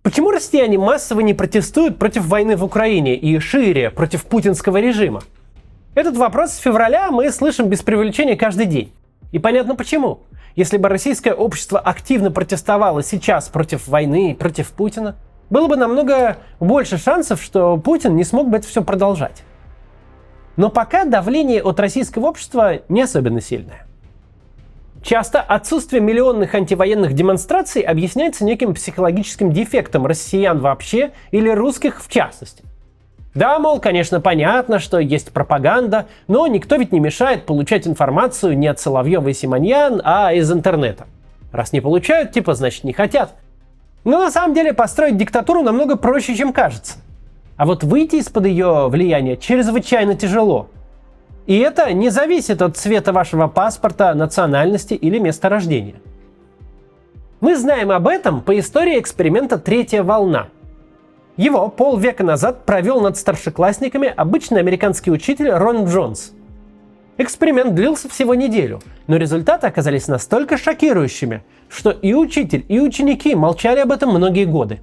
Почему россияне массово не протестуют против войны в Украине и шире против путинского режима? Этот вопрос с февраля мы слышим без преувеличения каждый день. И понятно почему. Если бы российское общество активно протестовало сейчас против войны и против Путина, было бы намного больше шансов, что Путин не смог бы это все продолжать. Но пока давление от российского общества не особенно сильное. Часто отсутствие миллионных антивоенных демонстраций объясняется неким психологическим дефектом россиян вообще или русских в частности. Да, мол, конечно, понятно, что есть пропаганда, но никто ведь не мешает получать информацию не от Соловьева и Симоньян, а из интернета. Раз не получают, типа, значит не хотят. Но на самом деле построить диктатуру намного проще, чем кажется. А вот выйти из-под ее влияния чрезвычайно тяжело. И это не зависит от цвета вашего паспорта, национальности или места рождения. Мы знаем об этом по истории эксперимента «Третья волна». Его полвека назад провел над старшеклассниками обычный американский учитель Рон Джонс. Эксперимент длился всего неделю, но результаты оказались настолько шокирующими, что и учитель, и ученики молчали об этом многие годы.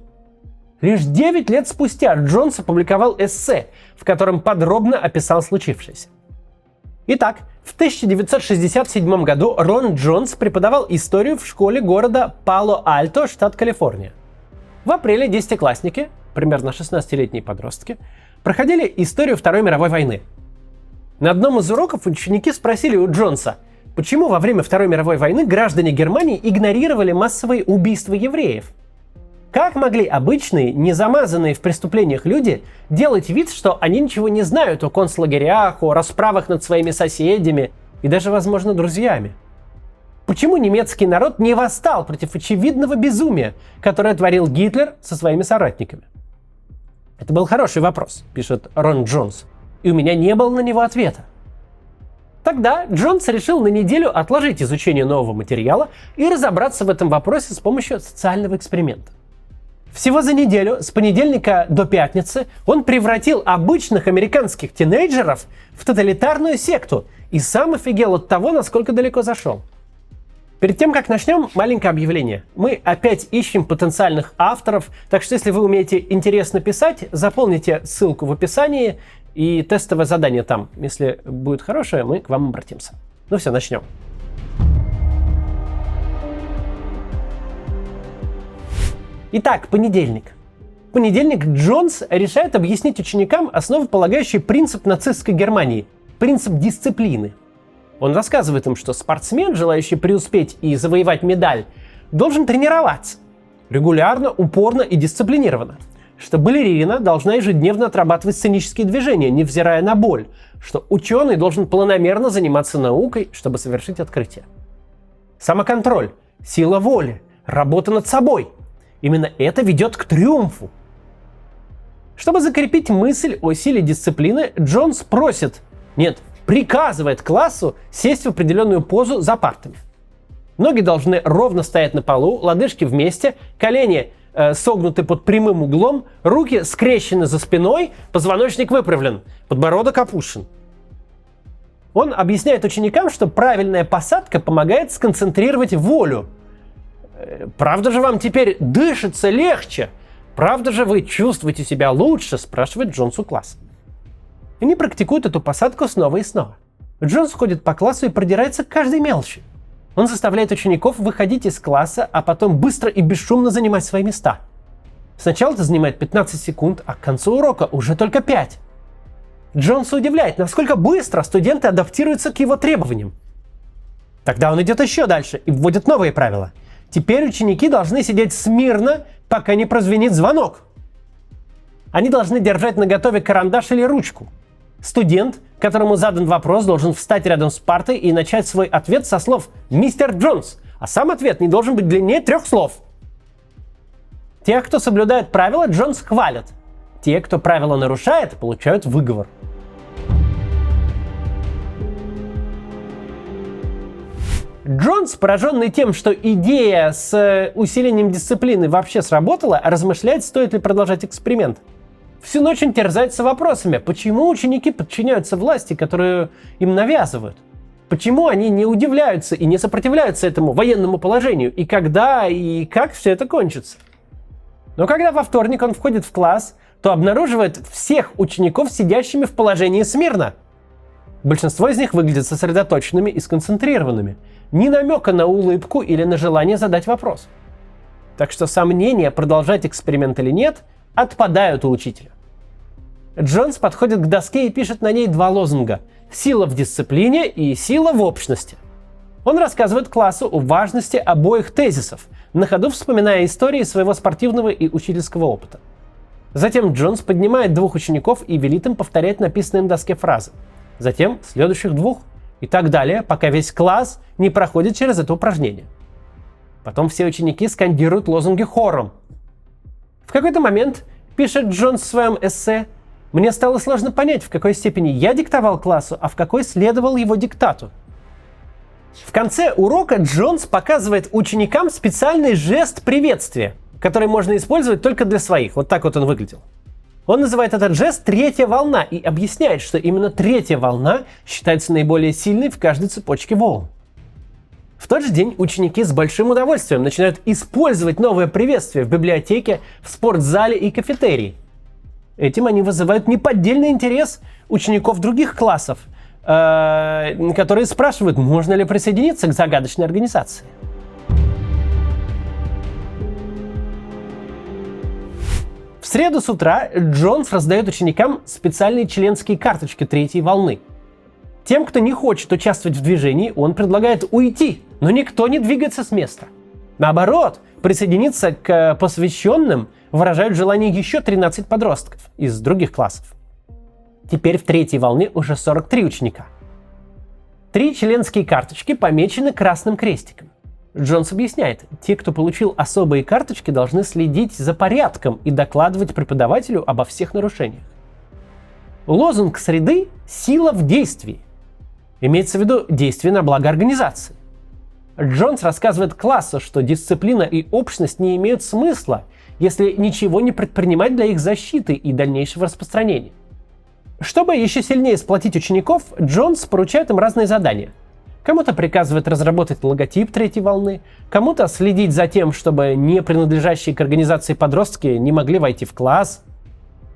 Лишь 9 лет спустя Джонс опубликовал эссе, в котором подробно описал случившееся. Итак, в 1967 году Рон Джонс преподавал историю в школе города Пало-Альто, штат Калифорния. В апреле десятиклассники, примерно 16-летние подростки, проходили историю Второй мировой войны. На одном из уроков ученики спросили у Джонса, почему во время Второй мировой войны граждане Германии игнорировали массовые убийства евреев. Как могли обычные, не замазанные в преступлениях люди делать вид, что они ничего не знают о концлагерях, о расправах над своими соседями и даже, возможно, друзьями? Почему немецкий народ не восстал против очевидного безумия, которое творил Гитлер со своими соратниками? Это был хороший вопрос, пишет Рон Джонс, и у меня не было на него ответа. Тогда Джонс решил на неделю отложить изучение нового материала и разобраться в этом вопросе с помощью социального эксперимента. Всего за неделю, с понедельника до пятницы, он превратил обычных американских тинейджеров в тоталитарную секту и сам офигел от того, насколько далеко зашел. Перед тем, как начнем, маленькое объявление. Мы опять ищем потенциальных авторов, так что если вы умеете интересно писать, заполните ссылку в описании и тестовое задание там. Если будет хорошее, мы к вам обратимся. Ну все, начнем. Итак, понедельник. В понедельник Джонс решает объяснить ученикам основополагающий принцип нацистской Германии – принцип дисциплины. Он рассказывает им, что спортсмен, желающий преуспеть и завоевать медаль, должен тренироваться регулярно, упорно и дисциплинированно. Что балерина должна ежедневно отрабатывать сценические движения, невзирая на боль. Что ученый должен планомерно заниматься наукой, чтобы совершить открытие. Самоконтроль, сила воли, работа над собой – именно это ведет к триумфу. Чтобы закрепить мысль о силе дисциплины, Джонс приказывает классу сесть в определенную позу за партами. Ноги должны ровно стоять на полу, лодыжки вместе, колени согнуты под прямым углом, руки скрещены за спиной, позвоночник выправлен, подбородок опущен. Он объясняет ученикам, что правильная посадка помогает сконцентрировать волю. «Правда же вам теперь дышится легче? Правда же вы чувствуете себя лучше?» – спрашивает Джонс у класса. Они практикуют эту посадку снова и снова. Джонс ходит по классу и продирается к каждой мелочи. Он заставляет учеников выходить из класса, а потом быстро и бесшумно занимать свои места. Сначала это занимает 15 секунд, а к концу урока уже только 5. Джонса удивляет, насколько быстро студенты адаптируются к его требованиям. Тогда он идет еще дальше и вводит новые правила. Теперь ученики должны сидеть смирно, пока не прозвенит звонок. Они должны держать наготове карандаш или ручку. Студент, которому задан вопрос, должен встать рядом с партой и начать свой ответ со слов «Мистер Джонс», а сам ответ не должен быть длиннее 3 слов. Тех, кто соблюдает правила, Джонс хвалит. Те, кто правила нарушает, получают выговор. Джонс, пораженный тем, что идея с усилением дисциплины вообще сработала, размышляет, стоит ли продолжать эксперимент. Всю ночь он терзается вопросами, почему ученики подчиняются власти, которую им навязывают. Почему они не удивляются и не сопротивляются этому военному положению, и когда и как все это кончится. Но когда во вторник он входит в класс, то обнаруживает всех учеников сидящими в положении смирно. Большинство из них выглядят сосредоточенными и сконцентрированными. Ни намека на улыбку или на желание задать вопрос. Так что сомнения, продолжать эксперимент или нет, отпадают у учителя. Джонс подходит к доске и пишет на ней два лозунга: «Сила в дисциплине» и «Сила в общности». Он рассказывает классу о важности обоих тезисов, на ходу вспоминая истории своего спортивного и учительского опыта. Затем Джонс поднимает двух учеников и велит им повторять написанные на доске фразы. Затем следующих двух и так далее, пока весь класс не проходит через это упражнение. Потом все ученики скандируют лозунги хором. В какой-то момент, пишет Джонс в своем эссе, мне стало сложно понять, в какой степени я диктовал классу, а в какой следовал его диктату. В конце урока Джонс показывает ученикам специальный жест приветствия, который можно использовать только для своих. Вот так вот он выглядел. Он называет этот жест «третья волна» и объясняет, что именно третья волна считается наиболее сильной в каждой цепочке волн. В тот же день ученики с большим удовольствием начинают использовать новое приветствие в библиотеке, в спортзале и кафетерии. Этим они вызывают неподдельный интерес учеников других классов, которые спрашивают, можно ли присоединиться к загадочной организации. В среду с утра Джонс раздает ученикам специальные членские карточки третьей волны. Тем, кто не хочет участвовать в движении, он предлагает уйти, но никто не двигается с места. Наоборот, присоединиться к посвященным выражают желание еще 13 подростков из других классов. Теперь в третьей волне уже 43 ученика. 3 членские карточки помечены красным крестиком. Джонс объясняет, те, кто получил особые карточки, должны следить за порядком и докладывать преподавателю обо всех нарушениях. Лозунг среды – «Сила в действии». Имеется в виду действие на благо организации. Джонс рассказывает классу, что дисциплина и общность не имеют смысла, если ничего не предпринимать для их защиты и дальнейшего распространения. Чтобы еще сильнее сплотить учеников, Джонс поручает им разные задания. Кому-то приказывает разработать логотип третьей волны, кому-то следить за тем, чтобы не принадлежащие к организации подростки не могли войти в класс.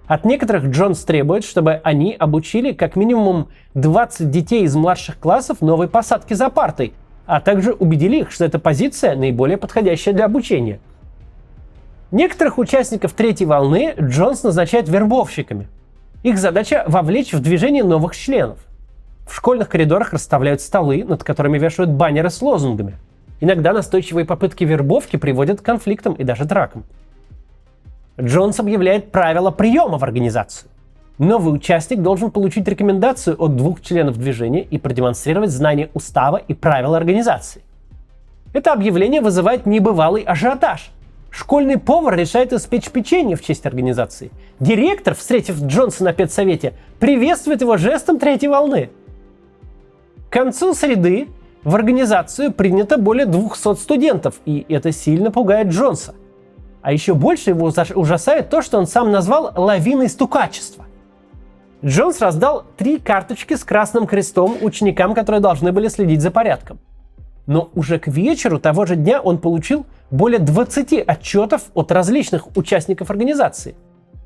От некоторых Джонс требует, чтобы они обучили как минимум 20 детей из младших классов новой посадке за партой, а также убедили их, что эта позиция наиболее подходящая для обучения. Некоторых участников третьей волны Джонс назначает вербовщиками. Их задача – вовлечь в движение новых членов. В школьных коридорах расставляют столы, над которыми вешают баннеры с лозунгами. Иногда настойчивые попытки вербовки приводят к конфликтам и даже дракам. Джонс объявляет правила приема в организацию. Новый участник должен получить рекомендацию от 2 членов движения и продемонстрировать знание устава и правил организации. Это объявление вызывает небывалый ажиотаж. Школьный повар решает испечь печенье в честь организации. Директор, встретив Джонса на педсовете, приветствует его жестом третьей волны. К концу среды в организацию принято более 200 студентов, и это сильно пугает Джонса. А еще больше его ужасает то, что он сам назвал лавиной стукачества. Джонс раздал 3 карточки с красным крестом ученикам, которые должны были следить за порядком. Но уже к вечеру того же дня он получил более 20 отчетов от различных участников организации.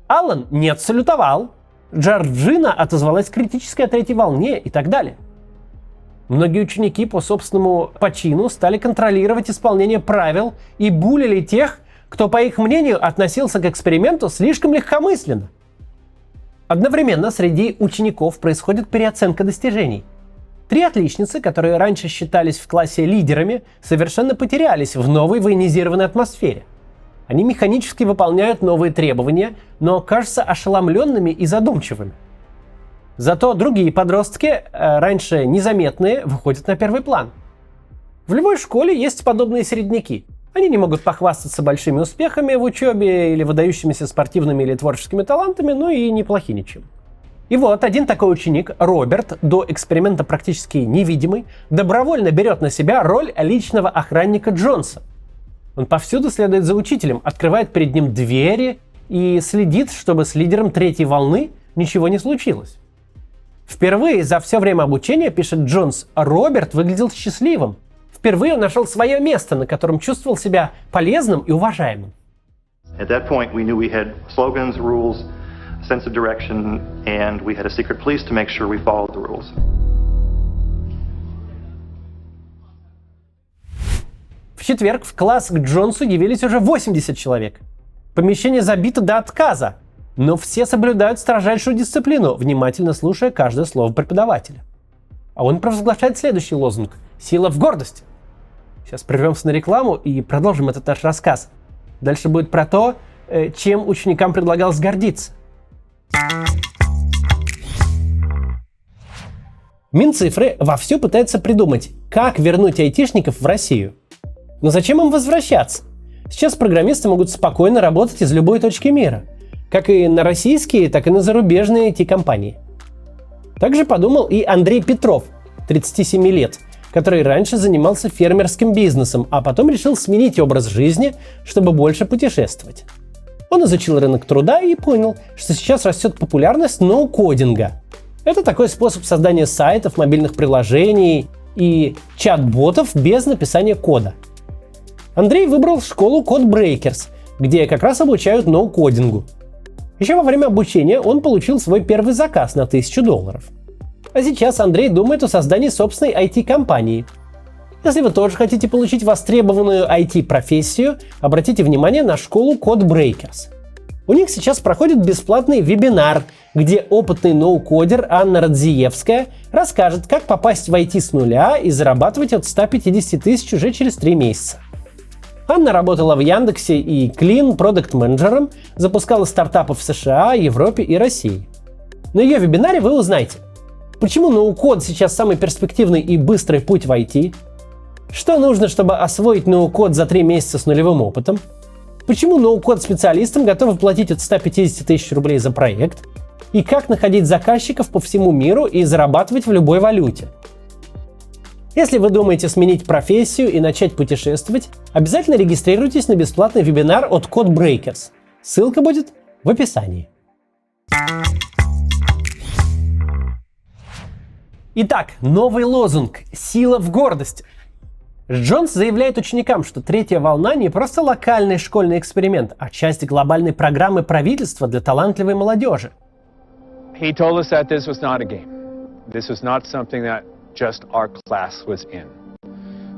Аллан не отсалютовал, Джорджина отозвалась критически о третьей волне и так далее. Многие ученики по собственному почину стали контролировать исполнение правил и булили тех, кто, по их мнению, относился к эксперименту слишком легкомысленно. Одновременно среди учеников происходит переоценка достижений. 3 отличницы, которые раньше считались в классе лидерами, совершенно потерялись в новой военизированной атмосфере. Они механически выполняют новые требования, но кажутся ошеломленными и задумчивыми. Зато другие подростки, раньше незаметные, выходят на первый план. В любой школе есть подобные середняки. Они не могут похвастаться большими успехами в учебе или выдающимися спортивными или творческими талантами, но и неплохи ничем. И вот один такой ученик, Роберт, до эксперимента практически невидимый, добровольно берет на себя роль личного охранника Джонса. Он повсюду следует за учителем, открывает перед ним двери и следит, чтобы с лидером третьей волны ничего не случилось. Впервые за все время обучения, пишет Джонс, Роберт выглядел счастливым. Впервые он нашел свое место, на котором чувствовал себя полезным и уважаемым. At that point, we knew we had slogans, rules, a sense of direction, and we had a secret police to make sure we followed the rules. В четверг в класс к Джонсу явились уже 80 человек. Помещение забито до отказа, но все соблюдают строжайшую дисциплину, внимательно слушая каждое слово преподавателя. А он провозглашает следующий лозунг – «Сила в гордости». Сейчас прервемся на рекламу и продолжим этот наш рассказ. Дальше будет про то, чем ученикам предлагалось гордиться. Минцифры вовсю пытаются придумать, как вернуть айтишников в Россию. Но зачем им возвращаться? Сейчас программисты могут спокойно работать из любой точки мира, как и на российские, так и на зарубежные IT-компании. Также подумал и Андрей Петров, 37 лет, который раньше занимался фермерским бизнесом, а потом решил сменить образ жизни, чтобы больше путешествовать. Он изучил рынок труда и понял, что сейчас растет популярность ноу-кодинга. Это такой способ создания сайтов, мобильных приложений и чат-ботов без написания кода. Андрей выбрал школу CodeBreakers, где как раз обучают ноу-кодингу. Еще во время обучения он получил свой первый заказ на $1000. А сейчас Андрей думает о создании собственной IT-компании. Если вы тоже хотите получить востребованную IT-профессию, обратите внимание на школу CodeBreakers. У них сейчас проходит бесплатный вебинар, где опытный ноу-кодер Анна Радзиевская расскажет, как попасть в IT с нуля и зарабатывать от 150 тысяч уже через 3 месяца. Анна работала в Яндексе и Clean продакт-менеджером, запускала стартапы в США, Европе и России. На ее вебинаре вы узнаете, почему ноу-код сейчас самый перспективный и быстрый путь в IT, что нужно, чтобы освоить ноу-код за 3 месяца с нулевым опытом, почему ноу-код специалистам готовы платить от 150 тысяч рублей за проект, и как находить заказчиков по всему миру и зарабатывать в любой валюте. Если вы думаете сменить профессию и начать путешествовать, обязательно регистрируйтесь на бесплатный вебинар от CodeBreakers. Ссылка будет в описании. Итак, новый лозунг «Сила в гордости». Джонс заявляет ученикам, что третья волна не просто локальный школьный эксперимент, а часть глобальной программы правительства для талантливой молодежи. He told us that this was not a game. This was not something that just our class was in,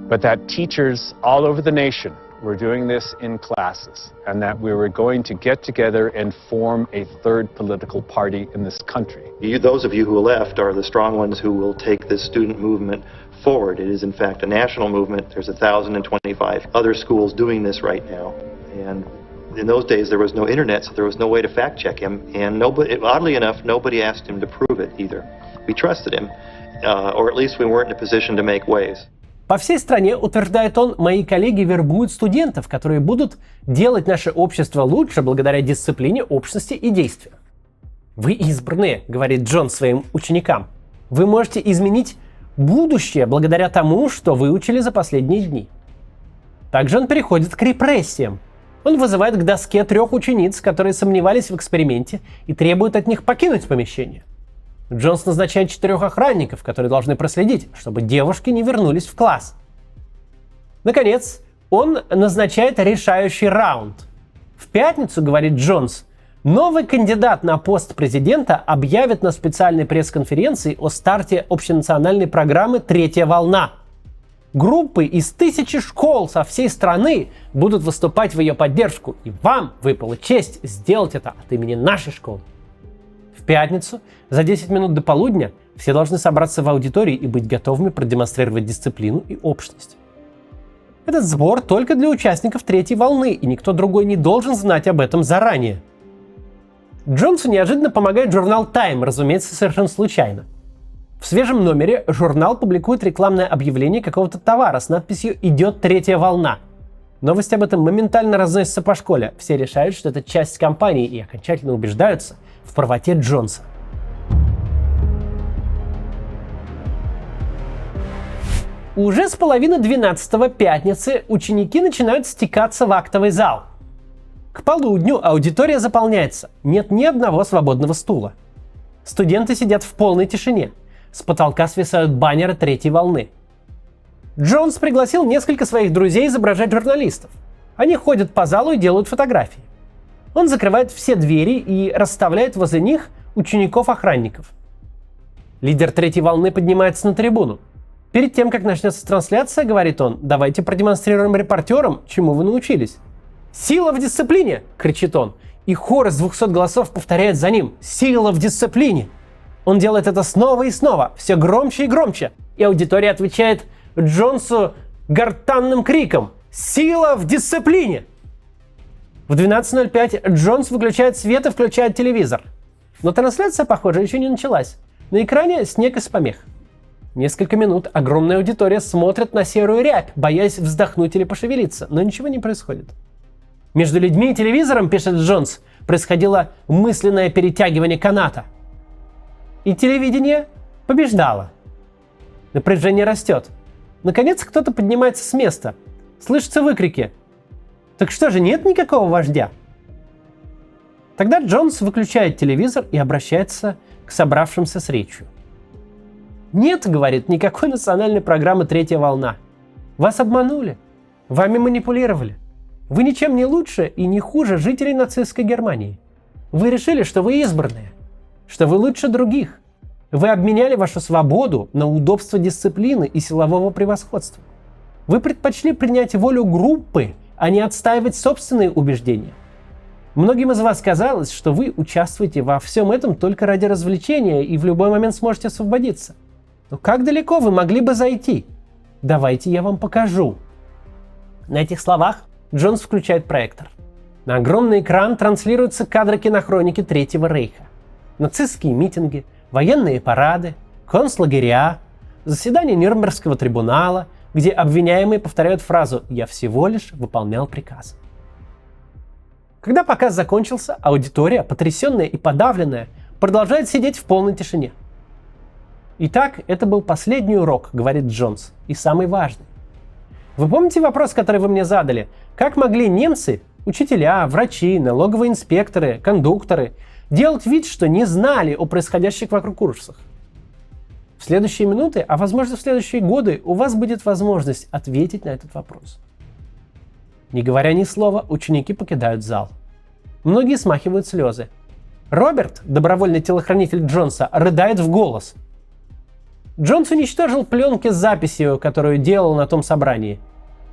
but that teachers all over the nation were doing this in classes, and that we were going to get together and form a third political party in this country. Those of you who left are the strong ones who will take this student movement forward. It is in fact a national movement. There's 1,025 other schools doing this right now, and in those days there was no internet, so there was no way to fact check him, and nobody, oddly enough, nobody asked him to prove it either. We trusted him. Or at least we weren't in a position to make waves. По всей стране, утверждает он, мои коллеги вербуют студентов, которые будут делать наше общество лучше благодаря дисциплине, общности и действию. Вы избранные, говорит Джон своим ученикам. Вы можете изменить будущее благодаря тому, что выучили за последние дни. Также он переходит к репрессиям. Он вызывает к доске 3 учениц, которые сомневались в эксперименте, и требует от них покинуть помещение. Джонс назначает 4 охранников, которые должны проследить, чтобы девушки не вернулись в класс. Наконец, он назначает решающий раунд. В пятницу, говорит Джонс, новый кандидат на пост президента объявит на специальной пресс-конференции о старте общенациональной программы «Третья волна». Группы из 1000 школ со всей страны будут выступать в ее поддержку, и вам выпала честь сделать это от имени нашей школы. В пятницу, за 10 минут до полудня, все должны собраться в аудитории и быть готовыми продемонстрировать дисциплину и общность. Этот сбор только для участников третьей волны, и никто другой не должен знать об этом заранее. Джонсу неожиданно помогает журнал Time, разумеется, совершенно случайно. В свежем номере журнал публикует рекламное объявление какого-то товара с надписью «Идет третья волна». Новости об этом моментально разносятся по школе. Все решают, что это часть кампании, и окончательно убеждаются в правоте Джонса. Уже с половины 12-го пятницы ученики начинают стекаться в актовый зал. К полудню аудитория заполняется, нет ни одного свободного стула. Студенты сидят в полной тишине. С потолка свисают баннеры третьей волны. Джонс пригласил несколько своих друзей изображать журналистов. Они ходят по залу и делают фотографии. Он закрывает все двери и расставляет возле них учеников-охранников. Лидер третьей волны поднимается на трибуну. Перед тем, как начнется трансляция, говорит он, давайте продемонстрируем репортерам, чему вы научились. «Сила в дисциплине!» – кричит он. И хор из 200 голосов повторяет за ним «Сила в дисциплине!». Он делает это снова и снова, все громче и громче. И аудитория отвечает Джонсу гортанным криком «Сила в дисциплине!». В 12:05 Джонс выключает свет и включает телевизор. Но трансляция, похоже, еще не началась. На экране снег из помех. Несколько минут огромная аудитория смотрит на серую рябь, боясь вздохнуть или пошевелиться, но ничего не происходит. Между людьми и телевизором, пишет Джонс, происходило мысленное перетягивание каната. И телевидение побеждало. Напряжение растет. Наконец кто-то поднимается с места. Слышатся выкрики. Так что же, нет никакого вождя? Тогда Джонс выключает телевизор и обращается к собравшимся с речью. «Нет, — говорит, — никакой национальной программы «Третья волна». Вас обманули. Вами манипулировали. Вы ничем не лучше и не хуже жителей нацистской Германии. Вы решили, что вы избранные, что вы лучше других. Вы обменяли вашу свободу на удобство дисциплины и силового превосходства. Вы предпочли принять волю группы, а не отстаивать собственные убеждения. Многим из вас казалось, что вы участвуете во всем этом только ради развлечения и в любой момент сможете освободиться. Но как далеко вы могли бы зайти? Давайте я вам покажу». На этих словах Джонс включает проектор. На огромный экран транслируются кадры кинохроники Третьего Рейха. Нацистские митинги, военные парады, концлагеря, заседания Нюрнбергского трибунала, где обвиняемые повторяют фразу «Я всего лишь выполнял приказ». Когда показ закончился, аудитория, потрясенная и подавленная, продолжает сидеть в полной тишине. «Итак, это был последний урок, — говорит Джонс, — и самый важный. Вы помните вопрос, который вы мне задали? Как могли немцы, учителя, врачи, налоговые инспекторы, кондукторы, делать вид, что не знали о происходящих вокруг курсах? В следующие минуты, а возможно в следующие годы, у вас будет возможность ответить на этот вопрос». Не говоря ни слова, ученики покидают зал. Многие смахивают слезы. Роберт, добровольный телохранитель Джонса, рыдает в голос. Джонс уничтожил пленки с записью, которую делал на том собрании.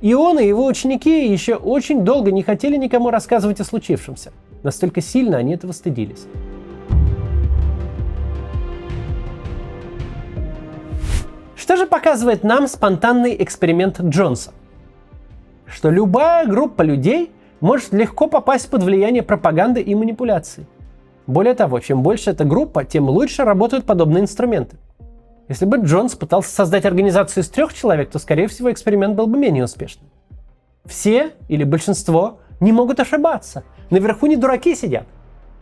И он, и его ученики еще очень долго не хотели никому рассказывать о случившемся. Настолько сильно они этого стыдились. Что же показывает нам спонтанный эксперимент Джонса? Что любая группа людей может легко попасть под влияние пропаганды и манипуляций. Более того, чем больше эта группа, тем лучше работают подобные инструменты. Если бы Джонс пытался создать организацию из 3 человек, то, скорее всего, эксперимент был бы менее успешным. Все или большинство не могут ошибаться. Наверху не дураки сидят.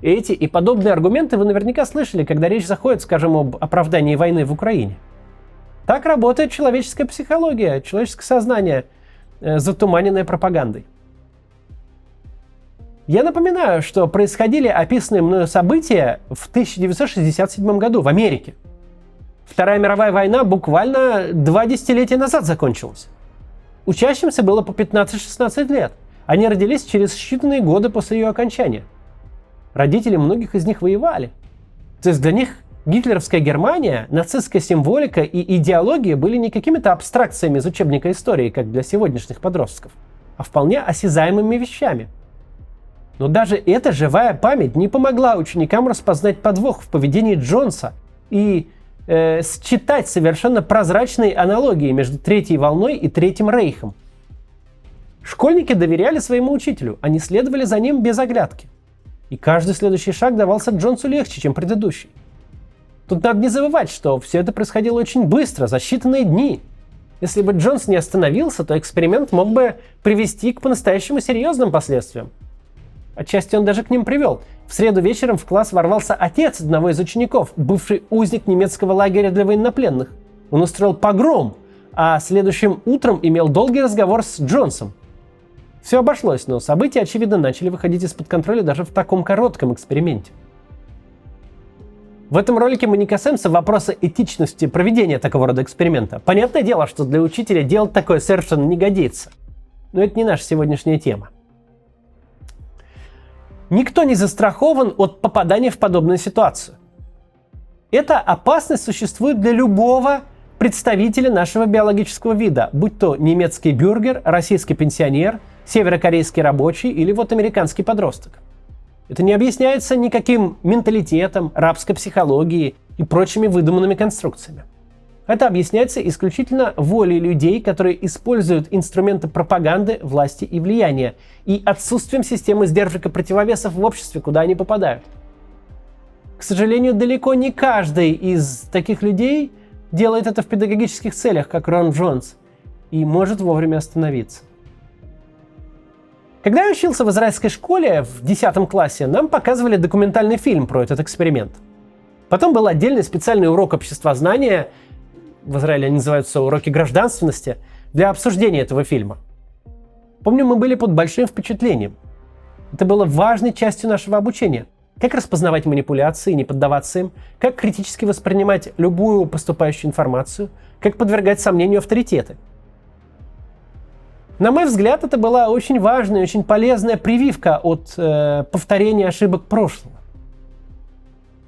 Эти и подобные аргументы вы наверняка слышали, когда речь заходит, скажем, об оправдании войны в Украине. Так работает человеческая психология, человеческое сознание, затуманенное пропагандой. Я напоминаю, что происходили описанные мною события в 1967 году в Америке. Вторая мировая война буквально 2 десятилетия назад закончилась. Учащимся было по 15-16 лет. Они родились через считанные годы после ее окончания. Родители многих из них воевали. То есть для них гитлеровская Германия, нацистская символика и идеология были не какими-то абстракциями из учебника истории, как для сегодняшних подростков, а вполне осязаемыми вещами. Но даже эта живая память не помогла ученикам распознать подвох в поведении Джонса и считать совершенно прозрачные аналогии между Третьей волной и Третьим Рейхом. Школьники доверяли своему учителю, они следовали за ним без оглядки. И каждый следующий шаг давался Джонсу легче, чем предыдущий. Тут надо не забывать, что все это происходило очень быстро, за считанные дни. Если бы Джонс не остановился, то эксперимент мог бы привести к по-настоящему серьезным последствиям. Отчасти он даже к ним привел. В среду вечером в класс ворвался отец одного из учеников, бывший узник немецкого лагеря для военнопленных. Он устроил погром, а следующим утром имел долгий разговор с Джонсом. Все обошлось, но события, очевидно, начали выходить из-под контроля даже в таком коротком эксперименте. В этом ролике мы не касаемся вопроса этичности проведения такого рода эксперимента. Понятное дело, что для учителя делать такое совершенно не годится. Но это не наша сегодняшняя тема. Никто не застрахован от попадания в подобную ситуацию. Эта опасность существует для любого представителя нашего биологического вида, будь то немецкий бюргер, российский пенсионер, северокорейский рабочий или вот американский подросток. Это не объясняется никаким менталитетом, рабской психологией и прочими выдуманными конструкциями. Это объясняется исключительно волей людей, которые используют инструменты пропаганды, власти и влияния, и отсутствием системы сдержек и противовесов в обществе, куда они попадают. К сожалению, далеко не каждый из таких людей делает это в педагогических целях, как Рон Джонс, и может вовремя остановиться. Когда я учился в израильской школе в 10 классе, нам показывали документальный фильм про этот эксперимент. Потом был отдельный специальный урок обществознания, в Израиле они называются уроки гражданственности, для обсуждения этого фильма. Помню, мы были под большим впечатлением. Это было важной частью нашего обучения. Как распознавать манипуляции и не поддаваться им, как критически воспринимать любую поступающую информацию, как подвергать сомнению авторитеты. На мой взгляд, это была очень важная и очень полезная прививка от повторения ошибок прошлого.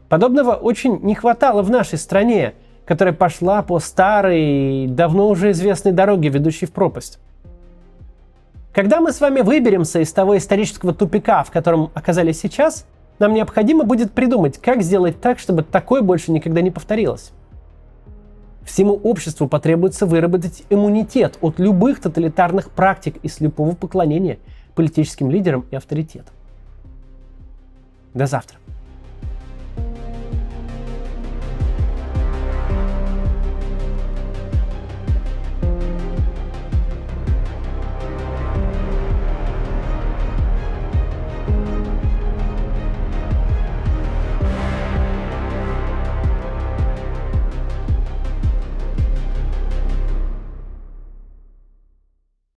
Подобного очень не хватало в нашей стране, которая пошла по старой, давно уже известной дороге, ведущей в пропасть. Когда мы с вами выберемся из того исторического тупика, в котором оказались сейчас, нам необходимо будет придумать, как сделать так, чтобы такое больше никогда не повторилось. Всему обществу потребуется выработать иммунитет от любых тоталитарных практик и слепого поклонения политическим лидерам и авторитетам. До завтра.